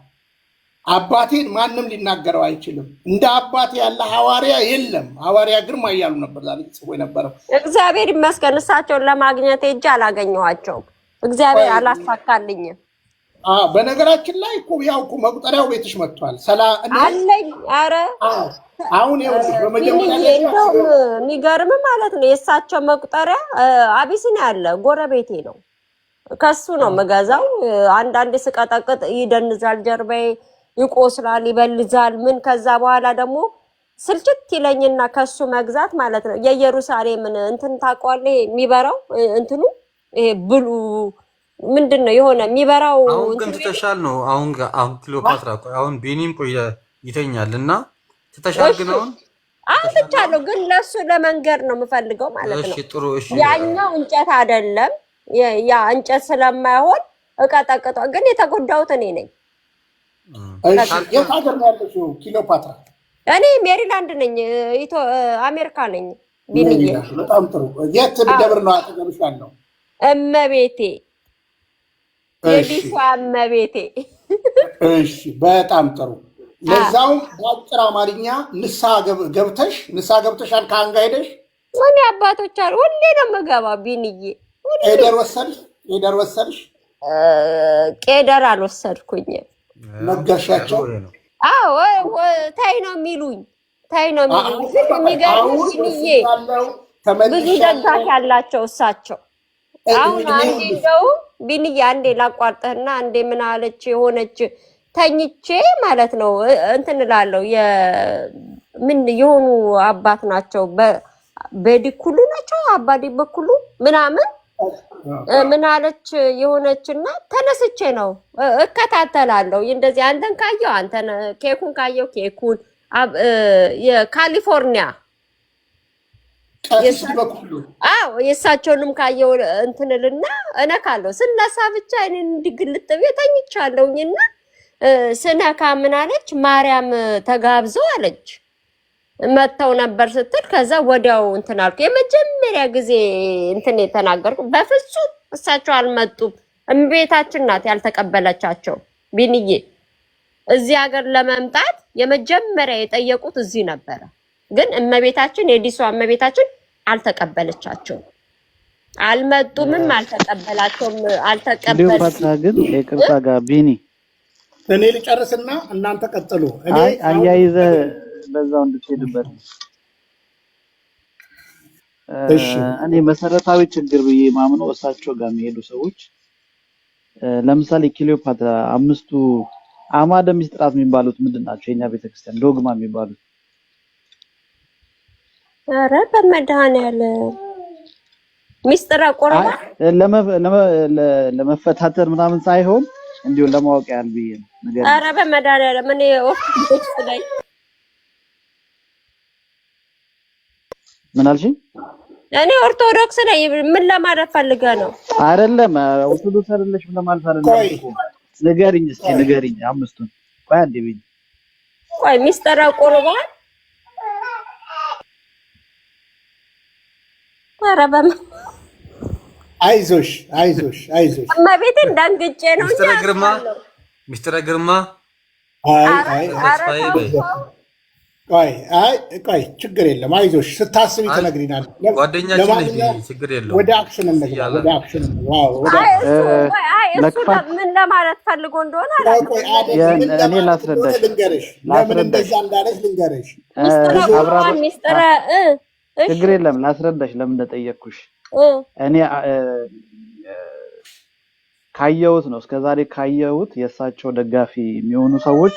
አባቴን ማንም ሊናገረው አይችልም። እንደ አባቴ ያለ ሐዋርያ የለም። ሐዋርያ ግርማ እያሉ ነበር ዛሬ ጽፎ የነበረው። እግዚአብሔር ይመስገን እሳቸውን ለማግኘት እጅ አላገኘኋቸውም። እግዚአብሔር አላሳካልኝም። በነገራችን ላይ እኮ ያው እኮ መቁጠሪያው ቤትሽ መጥቷል አለኝ። ኧረ አሁን ይኸውልሽ በመጀመሪያ እንደውም የሚገርም ማለት ነው የእሳቸው መቁጠሪያ አቢሲኒያ አለ፣ ጎረቤቴ ነው። ከሱ ነው የምገዛው። አንዳንዴ ስቀጠቅጥ ይደንዛል፣ ጀርባዬ ይቆስላል፣ ይበልዛል ምን። ከዛ በኋላ ደግሞ ስልችት ይለኝና ከሱ መግዛት ማለት ነው። የኢየሩሳሌምን እንትን ታውቀዋለህ? የሚበራው እንትኑ ይሄ ብሉ ምንድነው የሆነ የሚበራው አሁን ግን ትተሻል ነው። አሁን ክሊዮፓትራ አሁን ቤኒም ቆይ ይተኛልና ትተሻል ግን አሁን ትቻለሁ፣ ግን ለሱ ለመንገር ነው የምፈልገው ማለት ነው። እሺ ጥሩ። እሺ ያኛው እንጨት አይደለም፣ ያ እንጨት ስለማይሆን እቀጠቅጠው፣ ግን የተጎዳሁት እኔ ነኝ። እሺ የት ሀገር ነው ያለሽው ክሊዮፓትራ? እኔ ሜሪላንድ ነኝ፣ አሜሪካ ነኝ። ቢንዬ በጣም ጥሩ። የት ደብር ነው አጠገብሽ ያለው? እመቤቴ የዲሷ እመቤቴ። እሺ በጣም ጥሩ። ለዛውም በአጭር አማርኛ ንስሐ ገብተሻል? ከአንጋ ሄደሽ እኔ አባቶች አሉ ሁሌ ነው የምገባው። ቢንዬ ቄደር ወሰድሽ? ቄደር አልወሰድኩኝም። ነገርሻቸው? አዎ ታይ ነው የሚሉኝ። የሚገርምሽ ቢንዬ ብዙ ደጋፊ ያላቸው እሳቸው። አሁን አንዴ እንደውም ቢንዬ አንዴ ላቋርጥህና አንዴ ምን አለች የሆነች ተኝቼ ማለት ነው እንትን እላለሁ ምን የሆኑ አባት ናቸው በዲኩሉ ናቸው አባዲ በኩሉ ምናምን ምን አለች የሆነችና ተነስቼ ነው እከታተላለሁ እንደዚህ አንተን ካየው አንተን ኬኩን ካየው ኬኩን የካሊፎርኒያ የእሳቸውንም ካየው እንትንልና እነካለሁ ስነሳ ብቻ እኔን እንዲግልጥ ተኝቻለሁኝና ስነካ ምን አለች ማርያም ተጋብዘው አለች መተው ነበር ስትል ከዛ ወዲያው እንትን አልኩ። የመጀመሪያ ጊዜ እንትን የተናገርኩ በፍጹም እሳቸው አልመጡም። እመቤታችን ናት ያልተቀበለቻቸው። ቢንዬ እዚህ ሀገር ለመምጣት የመጀመሪያ የጠየቁት እዚህ ነበረ። ግን እመቤታችን የዲሷ እመቤታችን አልተቀበለቻቸው። አልመጡምም፣ አልተቀበላቸውም። ግን ይቅርታ ጋር ቢኒ እኔ ልጨርስና እናንተ ቀጥሉ። አያይዘ በዛው እንድትሄድበት እኔ መሰረታዊ ችግር ብዬ ማምነው እሳቸው ጋር የሚሄዱ ሰዎች ለምሳሌ ክሊዮፓትራ አምስቱ አማደ ምስጢራት የሚባሉት ምንድን ናቸው? የኛ ቤተክርስቲያን ዶግማ የሚባሉት ኧረ በመድኃኒዓለም ምስጢረ ቁርባን ለመፈታተር ምናምን ሳይሆን እንዲሁ ለማወቅ ያህል ብዬ ነው ነገር። ኧረ በመድኃኒዓለም እኔ ኦርቶዶክስ ላይ ምን አልሽኝ? እኔ ኦርቶዶክስ ላይ ምን ለማለት ፈልገህ ነው? አይደለም ኦርቶዶክስ አይደለሽ ምን ለማለት አይደለም። ንገሪኝ እስኪ ንገሪኝ አምስቱን። ቆይ አንዴ ቢኝ ቆይ ምስጢረ ቁርባን ኧረ አይዞሽ እመቤቴን ደንግጬ ነው እንጂ ሚስተር ግርማ ቆይ ችግር የለም አይዞሽ ስታስቢ ትነግሪናለሽ። ጓደኛችን ችግር የለም። ወደ አክሽን ምን ለማለት ፈልጎ እንደሆነ እኔ ላስረዳሽ ለምን እንደዛ እንዳለች ልንገርሽ። ሚስተር ችግር የለም ላስረዳሽ ለምን እንደጠየቅኩሽ። እኔ ካየሁት ነው እስከዛሬ ካየሁት የእሳቸው ደጋፊ የሚሆኑ ሰዎች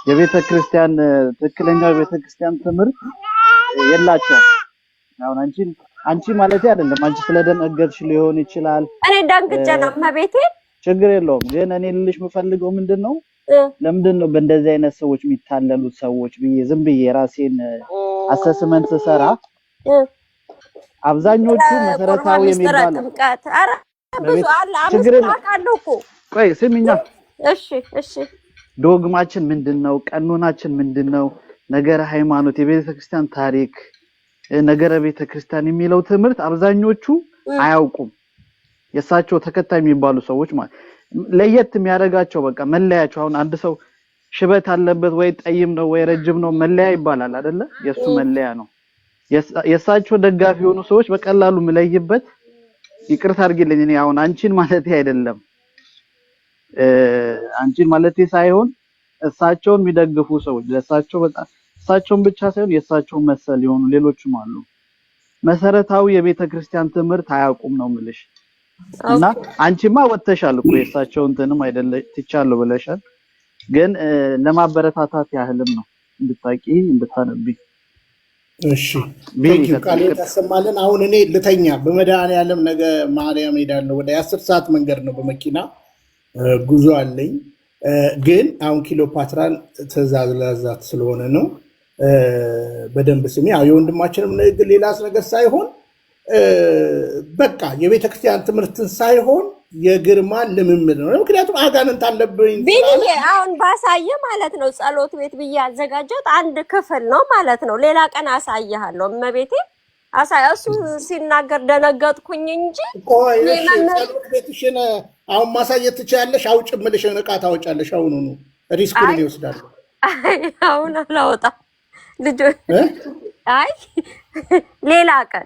የቤተክርስቲያን ትክክለኛው የቤተክርስቲያን ትምህርት የላቸውም። አሁን አንቺ ማለት አይደለም አንቺ ስለደነገጥሽ ሊሆን ይችላል። እኔ ደንግጬ ነው እመቤቴ። ችግር የለውም ግን እኔ ልልሽ የምፈልገው ምንድነው ለምንድነው በእንደዚህ አይነት ሰዎች የሚታለሉት ሰዎች ብዬ ዝም ብዬ ራሴን አሰስመንት ሰራ አብዛኞቹ መሰረታዊ የሚባሉ ብዙ አለ አምስት ቆይ ስሚኛ እሺ ዶግማችን ምንድነው? ቀኖናችን ምንድነው? ነገረ ሃይማኖት፣ የቤተክርስቲያን ታሪክ፣ ነገረ ቤተክርስቲያን የሚለው ትምህርት አብዛኞቹ አያውቁም። የሳቸው ተከታይ የሚባሉ ሰዎች ማለት ለየት የሚያደርጋቸው በቃ መለያቸው አሁን አንድ ሰው ሽበት አለበት ወይ ጠይም ነው ወይ ረጅም ነው መለያ ይባላል አይደለ? የሱ መለያ ነው። የሳቸው ደጋፊ የሆኑ ሰዎች በቀላሉ መለይበት ይቅርታ አድርጊልኝ እኔ አሁን አንቺን ማለቴ አይደለም አንቺን ማለቴ ሳይሆን እሳቸውን የሚደግፉ ሰዎች ለሳቸው በጣም እሳቸውን ብቻ ሳይሆን የሳቸው መሰል የሆኑ ሌሎችም አሉ። መሰረታዊ የቤተክርስቲያን ትምህርት አያውቁም ነው የምልሽ። እና አንቺማ ወተሻል እኮ የሳቸው እንትንም አይደለ ትቻለሁ ብለሻል። ግን ለማበረታታት ያህልም ነው እንድታቂ እንድታነቢ። እሺ ቴንኪው ቃል ታሰማለን። አሁን እኔ ልተኛ በመድኃኔዓለም ነገ ማርያም ሄዳለሁ። ወደ 10 ሰዓት መንገድ ነው በመኪና ጉዞ አለኝ። ግን አሁን ክሊዮፓትራን ትእዛዝ ላዛት ስለሆነ ነው። በደንብ ስሚ። ያው የወንድማችንም ንግግር ሌላ ነገር ሳይሆን በቃ የቤተክርስቲያን ትምህርትን ሳይሆን የግርማን ልምምድ ነው። ምክንያቱም አጋንንት አለብኝ ቢኒዬ አሁን ባሳየ ማለት ነው ጸሎት ቤት ብዬ ያዘጋጀሁት አንድ ክፍል ነው ማለት ነው። ሌላ ቀን አሳያለሁ። እመቤቴ እሱ ሲናገር ደነገጥኩኝ እንጂ ጸሎት ቤትሽን አሁን ማሳየት ትችያለሽ። አውጭ እምልሽን ዕቃ ታወጫለሽ። አሁኑኑ ሪስኩን ይወስዳል። አሁን አላወጣም ልጆች። አይ ሌላ ቀን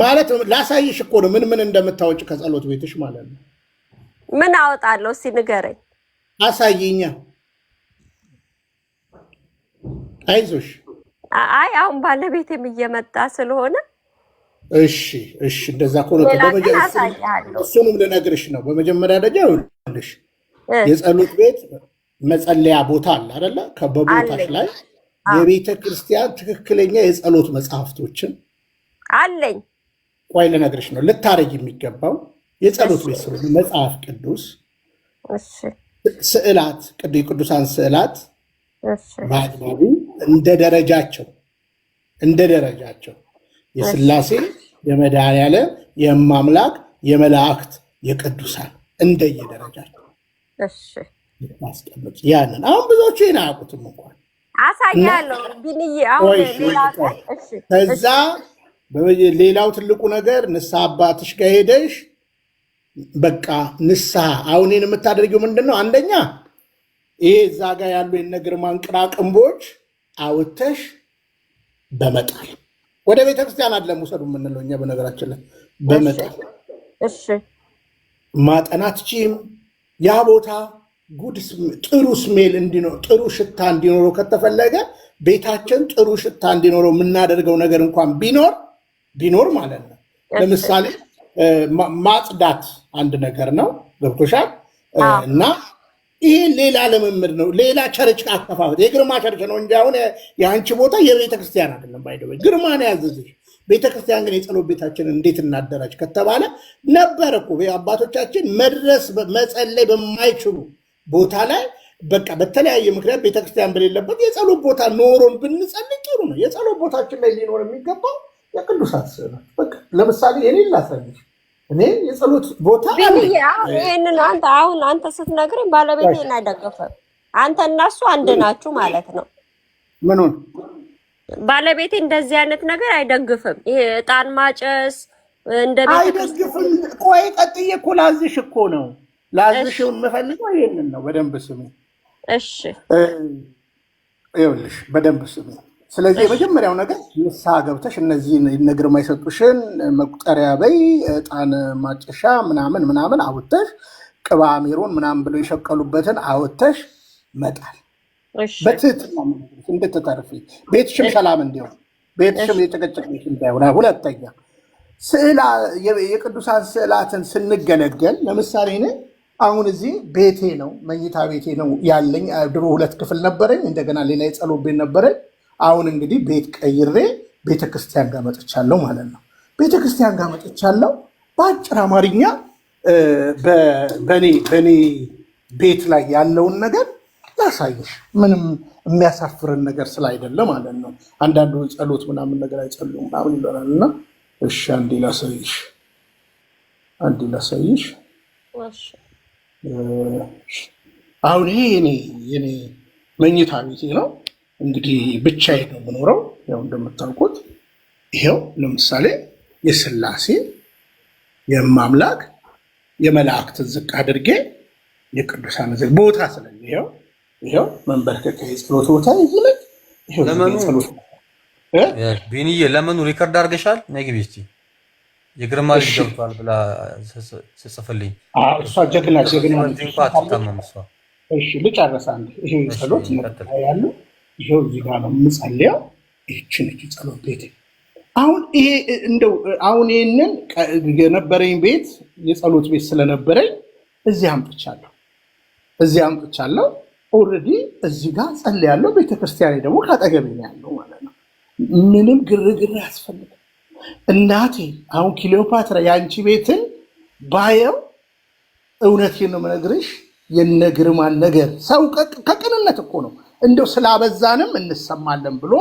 ማለት ላሳይሽ እኮ ነው ምን ምን እንደምታወጭ ከጸሎት ቤትሽ ማለት ነው። ምን አወጣለሁ? እስኪ ንገረኝ። አሳይኛ። አይዞሽ። አይ አሁን ባለቤቴም እየመጣ ስለሆነ እሺ እሺ፣ እንደዛ ከሆነ እሱንም ልነግርሽ ነው። በመጀመሪያ ደረጃ ይኸውልሽ የጸሎት ቤት መጸለያ ቦታ አለ አይደለ? በቦታሽ ላይ የቤተ ክርስቲያን ትክክለኛ የጸሎት መጽሐፍቶችን አለኝ። ቆይ ልነግርሽ ነው። ልታረግ የሚገባው የጸሎት ቤት ስለሆነ መጽሐፍ ቅዱስ፣ ስዕላት፣ ቅዱሳን ስዕላት በአግባቡ እንደ ደረጃቸው የሥላሴ፣ የመድኃኔዓለም፣ የማምላክ፣ የመላእክት፣ የቅዱሳን እንደየደረጃቸው ማስቀመጥ። ያንን አሁን ብዙዎቹ ይህን አያውቁትም እንኳን አሳያለሁ ቢንዬ። አሁን ከዛ ሌላው ትልቁ ነገር ንስሐ አባትሽ ጋር ሄደሽ በቃ ንስሐ አሁን የምታደርጊው ምንድን ነው? አንደኛ ይሄ እዛ ጋር ያሉ የነግርማን ቅራቅንቦች አውጥተሽ በመጣል ወደ ቤተክርስቲያን አይደለም ውሰዱ የምንለው እኛ በነገራችን ላይ በመጣል ማጠናት ቺም ያ ቦታ ጥሩ ስሜል እንዲኖር ጥሩ ሽታ እንዲኖረው ከተፈለገ ቤታችን ጥሩ ሽታ እንዲኖረው የምናደርገው ነገር እንኳን ቢኖር ማለት ነው። ለምሳሌ ማጽዳት አንድ ነገር ነው። ገብቶሻል? እና ይሄ ሌላ ልምምድ ነው። ሌላ ቸርች አከፋፈት የግርማ ቸርች ነው እንጂ አሁን የአንቺ ቦታ የቤተክርስቲያን አይደለም። ባይደው ግርማ ነው ያዘዝሽ። ቤተክርስቲያን ግን የጸሎት ቤታችንን እንዴት እናደራጅ ከተባለ ነበር እኮ አባቶቻችን መድረስ መጸለይ በማይችሉ ቦታ ላይ በቃ በተለያየ ምክንያት ቤተክርስቲያን በሌለበት የጸሎት ቦታ ኖሮን ብንጸልይ ጥሩ ነው። የጸሎት ቦታችን ላይ ሊኖር የሚገባው የቅዱሳት ስዕላት በቃ ለምሳሌ የሌላ ሰልፍ እኔ የጸሎት ቦታ ይሄንን አንተ ስትነግረኝ ባለቤቴን አይደገፈም። አንተ እና እሱ አንድ ናችሁ ማለት ነው። ምኑን ባለቤቴ እንደዚህ አይነት ነገር አይደግፍም። ይሄ ዕጣን ማጨስ እንደ አይደግፍም። ቆይ ቀጥዬ እኮ ላዝሽ እኮ ነው ላዝሽ የምፈልገው ይሄንን ነው። በደንብ ስሚ እሺ። ይኸውልሽ በደንብ ስሚ። ስለዚህ የመጀመሪያው ነገር ንስሐ ገብተሽ እነዚህን ግርማ የሰጡሽን መቁጠሪያ በይ፣ ዕጣን ማጨሻ ምናምን አውጥተሽ ቅባ ሜሮን ምናምን ብለው የሸቀሉበትን አውጥተሽ መጣል በትህትና እንድትተርፊ ቤትሽም ሰላም እንዲሆን ቤትሽም የጨቀጨቅሽ እንዳይሆን። ሁለተኛ የቅዱሳን ስዕላትን ስንገለገል ለምሳሌ አሁን እዚህ ቤቴ ነው መኝታ ቤቴ ነው ያለኝ። ድሮ 2 ክፍል ነበረኝ፣ እንደገና ሌላ የጸሎት ቤት ነበረኝ። አሁን እንግዲህ ቤት ቀይሬ ቤተክርስቲያን ጋር መጥቻለሁ ማለት ነው። ቤተክርስቲያን ጋር መጥቻለሁ። በአጭር አማርኛ በእኔ ቤት ላይ ያለውን ነገር ላሳይሽ። ምንም የሚያሳፍርን ነገር ስላይደለ ማለት ነው። አንዳንዱ ጸሎት ምናምን ነገር አይጸሉም ምናምን ይለናል እና እሺ አንዴ ላሳይሽ። አሁን ይሄ የኔ መኝታ ቤቴ ነው። እንግዲህ ብቻዬን ነው የምኖረው። ያው እንደምታውቁት ይሄው ለምሳሌ የሥላሴ የማምላክ የመላእክትን ዝቅ አድርጌ የቅዱሳን ዝቅ ቦታ ስለዚህ ይሄው መንበርከክ የጸሎት ቦታ ይልቅ ቢኒዬ ለምኑ ሪከርድ አድርገሻል? ነይ ግቢ እስኪ የግርማ ልጅ ገብቷል ብላ ስጽፍልኝ እሷ ጀግና አትታመም እሷ። እሺ ልጨርስ አንዴ። ይሄ ጸሎት ያሉ ይሄው እዚህ ጋር ነው የምጸልየው። ይህችን ጸሎት ቤት አሁን ይሄ እንደው አሁን ይሄንን የነበረኝ ቤት የጸሎት ቤት ስለነበረኝ እዚህ አምጥቻለሁ። ኦልሬዲ እዚህ ጋር ጸልያለሁ፣ ቤተክርስቲያኔ ደግሞ ካጠገቤ ነው ያለው ማለት ነው። ምንም ግርግር ያስፈልጋል። እናቴ አሁን ክሊዮፓትራ የአንቺ ቤትን ባየው እውነቴን ነው የምነግርሽ፣ የነ ግርማን ነገር ሰው ከቅንነት እኮ ነው እንደው ስላበዛንም እንሰማለን ብሎ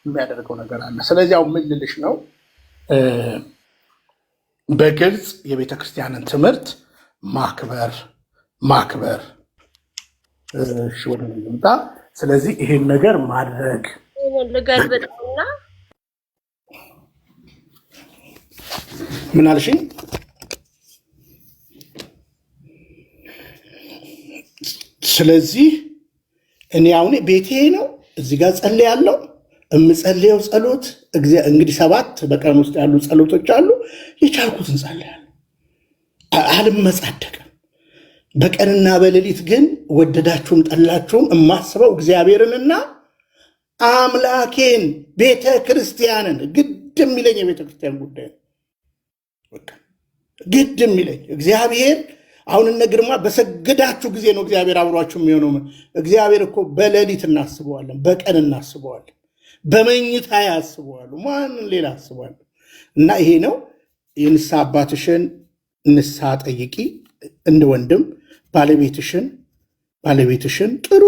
የሚያደርገው ነገር አለ። ስለዚህ አሁን ምን ልልሽ ነው፣ በግልጽ የቤተ ክርስቲያንን ትምህርት ማክበር ወደ ምጣ። ስለዚህ ይሄን ነገር ማድረግ ልገልብጥና ምን አልሽኝ? ስለዚህ እኔ አሁን ቤቴ ነው፣ እዚህ ጋር ጸልያለሁ። የምጸልየው ጸሎት እንግዲህ 7 በቀን ውስጥ ያሉ ጸሎቶች አሉ። የቻልኩትን ጸልያለሁ፣ አልመጻደቅም። በቀንና በሌሊት ግን ወደዳችሁም ጠላችሁም የማስበው እግዚአብሔርንና አምላኬን ቤተ ክርስቲያንን ግድ የሚለኝ የቤተ ክርስቲያን ጉዳይ ነው። ግድ የሚለኝ እግዚአብሔር አሁን እነ ግርማ በሰገዳችሁ ጊዜ ነው እግዚአብሔር አብሯችሁ የሚሆነው። እግዚአብሔር እኮ በሌሊት እናስበዋለን፣ በቀን እናስበዋለን፣ በመኝታ ያስበዋሉ። ማንን ሌላ አስበዋለሁ? እና ይሄ ነው የንስሐ አባትሽን ንስሐ ጠይቂ እንደ ወንድም ባለቤትሽን ጥሩ